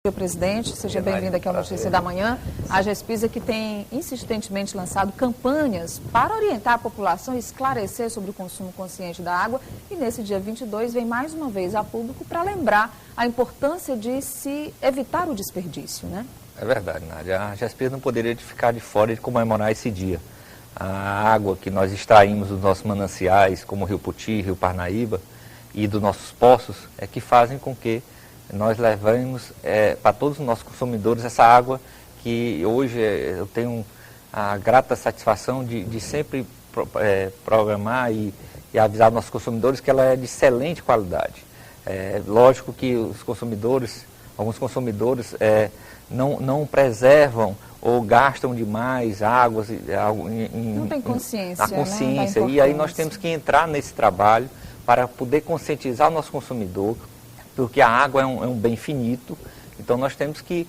Presidente, seja bem-vindo aqui ao Notícia da Manhã. A Gespisa que tem insistentemente lançado campanhas para orientar a população e esclarecer sobre o consumo consciente da água. E nesse dia 22 vem mais uma vez a público para lembrar a importância de se evitar o desperdício, né? É verdade, Nádia. A Gespisa não poderia ficar de fora de comemorar esse dia. A água que nós extraímos dos nossos mananciais, como o Rio Puti, Rio Parnaíba, e dos nossos poços, é que fazem com que nós levamos para todos os nossos consumidores essa água que hoje eu tenho a grata satisfação de sempre programar e avisar nossos consumidores que ela é de excelente qualidade. Lógico que os consumidores, alguns consumidores não preservam ou gastam demais águas. Não tem consciência. Na consciência, né? E aí nós temos que entrar nesse trabalho para poder conscientizar o nosso consumidor, porque a água é um bem finito, então nós temos que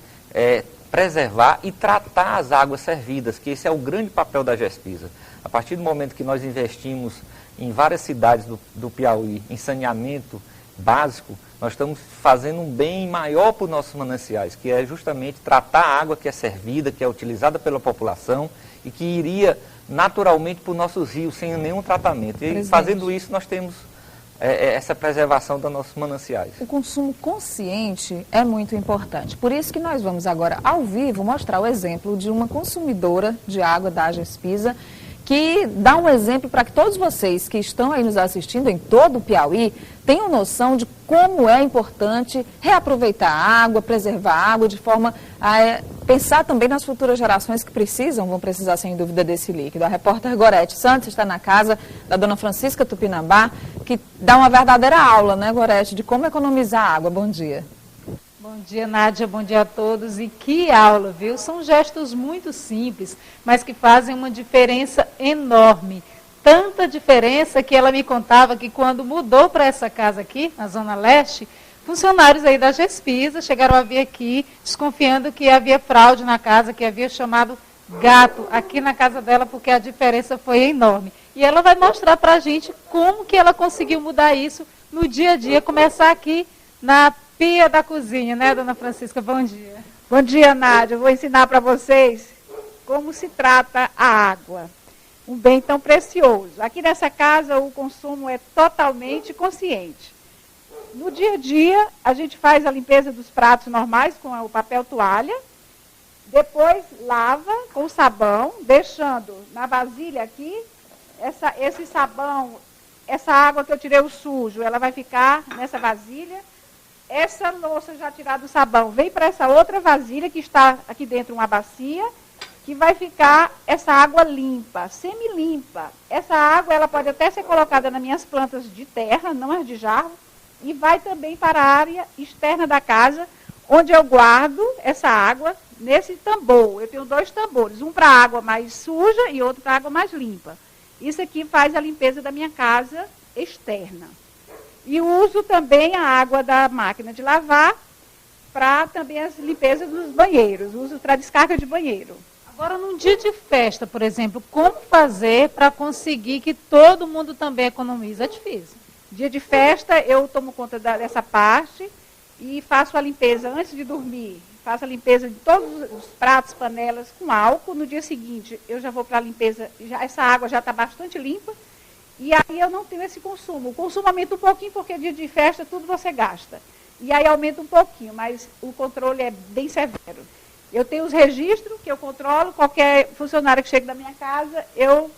preservar e tratar as águas servidas, que esse é o grande papel da Gespisa. A partir do momento que nós investimos em várias cidades do Piauí em saneamento básico, nós estamos fazendo um bem maior para os nossos mananciais, que é justamente tratar a água que é servida, que é utilizada pela população e que iria naturalmente para os nossos rios sem nenhum tratamento. E fazendo isso nós temos essa preservação dos nossos mananciais. O consumo consciente é muito importante. Por isso que nós vamos agora, ao vivo, mostrar o exemplo de uma consumidora de água da Gespisa, que dá um exemplo para que todos vocês que estão aí nos assistindo em todo o Piauí tenham noção de como é importante reaproveitar a água, preservar a água de forma a pensar também nas futuras gerações que vão precisar sem dúvida desse líquido. A repórter Gorete Santos está na casa da dona Francisca Tupinambá, que dá uma verdadeira aula, né, Gorete, de como economizar água. Bom dia. Bom dia, Nádia, bom dia a todos. E que aula, viu? São gestos muito simples, mas que fazem uma diferença enorme. Tanta diferença que ela me contava que quando mudou para essa casa aqui, na Zona Leste, funcionários aí da Gespisa chegaram a vir aqui desconfiando que havia fraude na casa, que havia chamado gato aqui na casa dela, porque a diferença foi enorme. E ela vai mostrar para a gente como que ela conseguiu mudar isso no dia a dia, começar aqui na pia da cozinha, né, dona Francisca? Bom dia. Bom dia, Nádia. Eu vou ensinar para vocês como se trata a água, um bem tão precioso. Aqui nessa casa o consumo é totalmente consciente. No dia a dia, a gente faz a limpeza dos pratos normais com o papel toalha, depois lava com sabão, deixando na vasilha aqui, esse sabão, essa água que eu tirei o sujo, ela vai ficar nessa vasilha. Essa louça já tirada do sabão vem para essa outra vasilha que está aqui dentro, uma bacia, que vai ficar essa água limpa, semi-limpa. Essa água ela pode até ser colocada nas minhas plantas de terra, não as de jarro, e vai também para a área externa da casa, onde eu guardo essa água nesse tambor. Eu tenho 2 tambores, um para a água mais suja e outro para a água mais limpa. Isso aqui faz a limpeza da minha casa externa. E uso também a água da máquina de lavar para também as limpezas dos banheiros, uso para descarga de banheiro. Agora, num dia de festa, por exemplo, como fazer para conseguir que todo mundo também economize? É difícil. Dia de festa, eu tomo conta dessa parte e faço a limpeza antes de dormir. Faço a limpeza de todos os pratos, panelas com álcool. No dia seguinte, eu já vou para a limpeza, essa água já está bastante limpa. E aí eu não tenho esse consumo. O consumo aumenta um pouquinho, porque dia de festa tudo você gasta. E aí aumenta um pouquinho, mas o controle é bem severo. Eu tenho os registros que eu controlo, qualquer funcionário que chega da minha casa, eu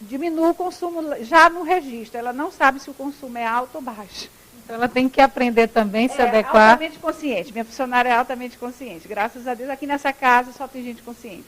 diminuo o consumo já no registro. Ela não sabe se o consumo é alto ou baixo. Então ela tem que aprender também, se adequar. Altamente consciente. Minha funcionária é altamente consciente. Graças a Deus, aqui nessa casa só tem gente consciente.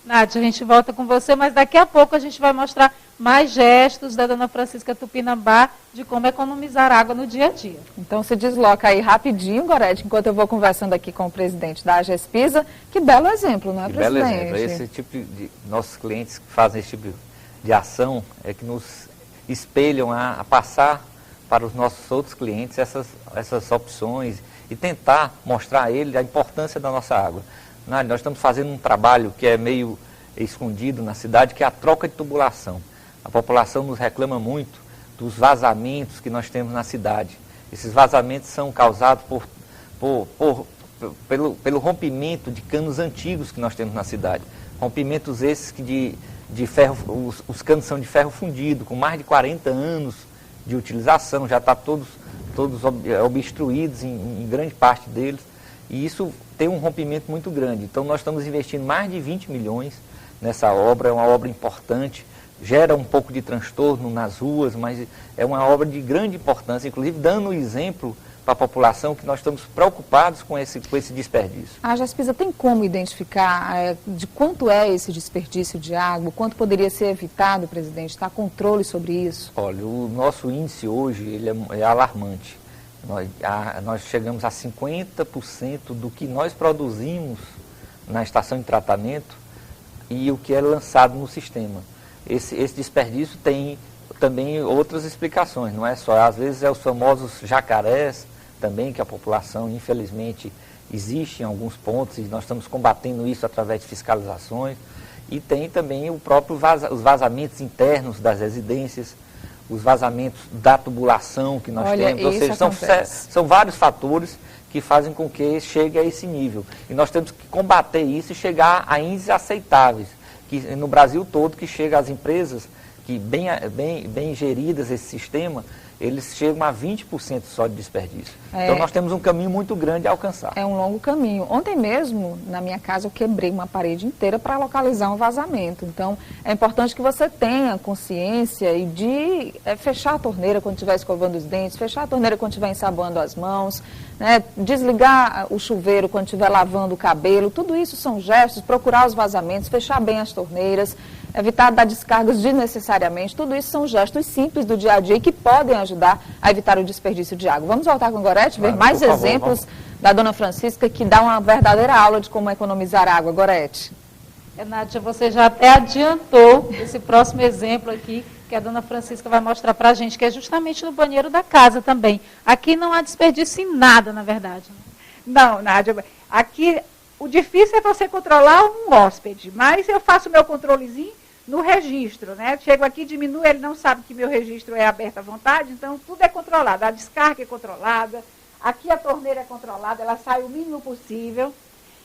Nádia, a gente volta com você, mas daqui a pouco a gente vai mostrar mais gestos da dona Francisca Tupinambá de como economizar água no dia a dia. Então se desloca aí rapidinho, Gorete, enquanto eu vou conversando aqui com o presidente da Gespisa. Que belo exemplo, não é, presidente? Belo exemplo. Esse tipo de nossos clientes que fazem esse tipo de ação é que nos espelham a passar para os nossos outros clientes essas opções e tentar mostrar a ele a importância da nossa água. Nós estamos fazendo um trabalho que é meio escondido na cidade, que é a troca de tubulação. A população nos reclama muito dos vazamentos que nós temos na cidade. Esses vazamentos são causados por pelo rompimento de canos antigos que nós temos na cidade. Rompimentos esses que de ferro, os canos são de ferro fundido, com mais de 40 anos de utilização, já está todos obstruídos em grande parte deles, e isso tem um rompimento muito grande. Então nós estamos investindo mais de 20 milhões nessa obra, é uma obra importante, gera um pouco de transtorno nas ruas, mas é uma obra de grande importância, inclusive dando um exemplo para a população que nós estamos preocupados com esse desperdício. A Agespisa tem como identificar de quanto é esse desperdício de água, quanto poderia ser evitado, presidente? Está controle sobre isso? Olha, o nosso índice hoje ele é alarmante. Nós chegamos a 50% do que nós produzimos na estação de tratamento e o que é lançado no sistema. Esse desperdício tem também outras explicações, não é só, às vezes é os famosos jacarés também, que a população, infelizmente, existe em alguns pontos, e nós estamos combatendo isso através de fiscalizações, e tem também os vazamentos internos das residências, os vazamentos da tubulação que nós temos, ou seja, são vários fatores que fazem com que chegue a esse nível. E nós temos que combater isso e chegar a índices aceitáveis, que no Brasil todo, que chega às empresas que bem geridas esse sistema, eles chegam a 20% só de desperdício. Então nós temos um caminho muito grande a alcançar. É um longo caminho. Ontem mesmo, na minha casa, eu quebrei uma parede inteira para localizar um vazamento. Então, é importante que você tenha consciência e de fechar a torneira quando estiver escovando os dentes, fechar a torneira quando estiver ensaboando as mãos, né? Desligar o chuveiro quando estiver lavando o cabelo. Tudo isso são gestos, procurar os vazamentos, fechar bem as torneiras, evitar dar descargas desnecessariamente. Tudo isso são gestos simples do dia a dia que podem ajudar a evitar o desperdício de água. Vamos voltar com a Gorete, ver mais exemplos da dona Francisca, que dá uma verdadeira aula de como economizar água. Gorete. Nádia, você já até adiantou esse próximo exemplo aqui, que a dona Francisca vai mostrar para a gente, que é justamente no banheiro da casa também. Aqui não há desperdício em nada, na verdade. Não, Nádia, aqui o difícil é você controlar um hóspede, mas eu faço meu controlezinho no registro, né? Chego aqui, diminuo, ele não sabe que meu registro é aberto à vontade, então tudo é controlado. A descarga é controlada, aqui a torneira é controlada, ela sai o mínimo possível.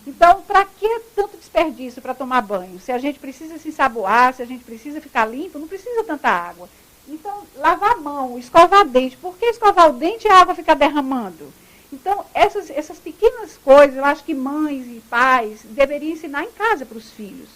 Então, para que tanto desperdício para tomar banho? Se a gente precisa se ensaboar, se a gente precisa ficar limpo, não precisa tanta água. Então, lavar a mão, escovar dente. Por que escovar o dente e a água ficar derramando? Então, essas pequenas coisas, eu acho que mães e pais deveriam ensinar em casa para os filhos.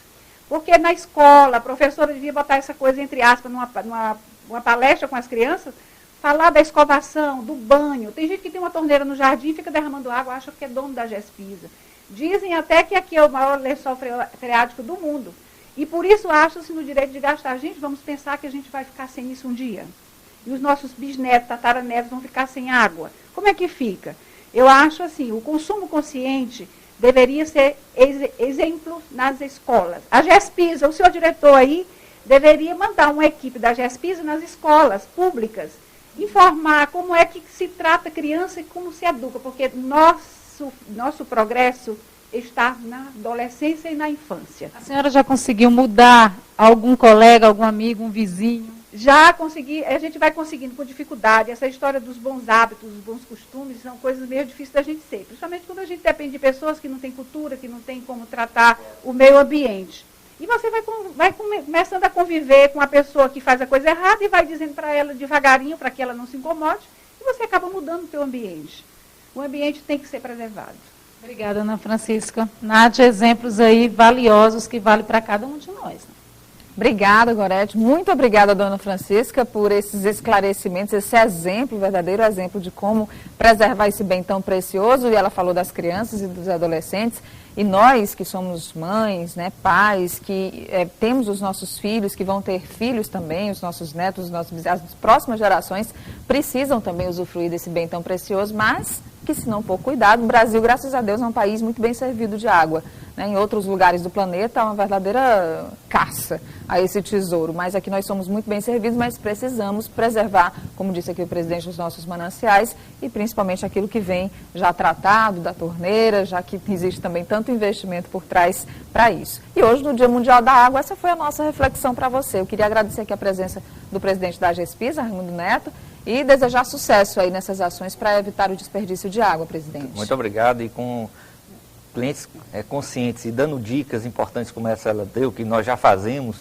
Porque na escola, a professora devia botar essa coisa, entre aspas, numa palestra com as crianças, falar da escovação, do banho. Tem gente que tem uma torneira no jardim e fica derramando água, acha que é dono da Agespisa. Dizem até que aqui é o maior lençol freático do mundo. E por isso acham-se no direito de gastar. Gente, vamos pensar que a gente vai ficar sem isso um dia. E os nossos bisnetos, tataranetos vão ficar sem água. Como é que fica? Eu acho assim, o consumo consciente deveria ser exemplo nas escolas. A Agespisa, o senhor diretor aí, deveria mandar uma equipe da Agespisa nas escolas públicas, informar como é que se trata a criança e como se educa, porque nosso progresso está na adolescência e na infância. A senhora já conseguiu mudar algum colega, algum amigo, um vizinho? Já consegui, a gente vai conseguindo com dificuldade. Essa história dos bons hábitos, dos bons costumes, são coisas meio difíceis da gente ser. Principalmente quando a gente depende de pessoas que não têm cultura, que não têm como tratar o meio ambiente. E você vai começando a conviver com a pessoa que faz a coisa errada e vai dizendo para ela devagarinho, para que ela não se incomode, e você acaba mudando o seu ambiente. O ambiente tem que ser preservado. Obrigada, Ana Francisca. Nádia, exemplos aí valiosos que valem para cada um de nós. Né? Obrigada, Gorete. Muito obrigada, dona Francisca, por esses esclarecimentos, esse exemplo, verdadeiro exemplo de como preservar esse bem tão precioso. E ela falou das crianças e dos adolescentes. E nós, que somos mães, né, pais, que temos os nossos filhos, que vão ter filhos também, os nossos netos, as próximas gerações, precisam também usufruir desse bem tão precioso, mas que, se não for cuidado, o Brasil, graças a Deus, é um país muito bem servido de água. Né? Em outros lugares do planeta, há uma verdadeira caça a esse tesouro. Mas aqui nós somos muito bem servidos, mas precisamos preservar, como disse aqui o presidente, os nossos mananciais e principalmente aquilo que vem já tratado da torneira, já que existe também tanto investimento por trás para isso. E hoje, no Dia Mundial da Água, essa foi a nossa reflexão para você. Eu queria agradecer aqui a presença do presidente da Agespisa, Raimundo Neto, e desejar sucesso aí nessas ações para evitar o desperdício de água, presidente. Muito obrigado, e com clientes conscientes e dando dicas importantes como essa ela deu, que nós já fazemos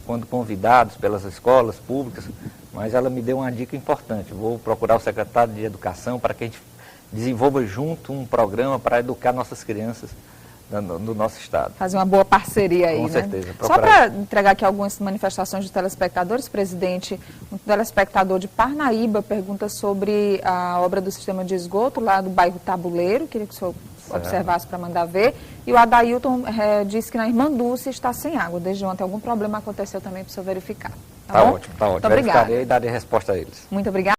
quando convidados pelas escolas públicas, mas ela me deu uma dica importante. Vou procurar o secretário de Educação para que a gente desenvolva junto um programa para educar nossas crianças no nosso estado. Fazer uma boa parceria aí, Com né? certeza. Só para entregar aqui algumas manifestações de telespectadores, presidente, um telespectador de Parnaíba pergunta sobre a obra do sistema de esgoto lá do bairro Tabuleiro, queria que o senhor observasse para mandar ver. E o Adailton disse que na Irmã Dulce está sem água. Desde ontem algum problema aconteceu também para o senhor verificar. Tá bom? ótimo, tá ótimo. Muito obrigada. Verificarei e darei resposta a eles. Muito obrigada.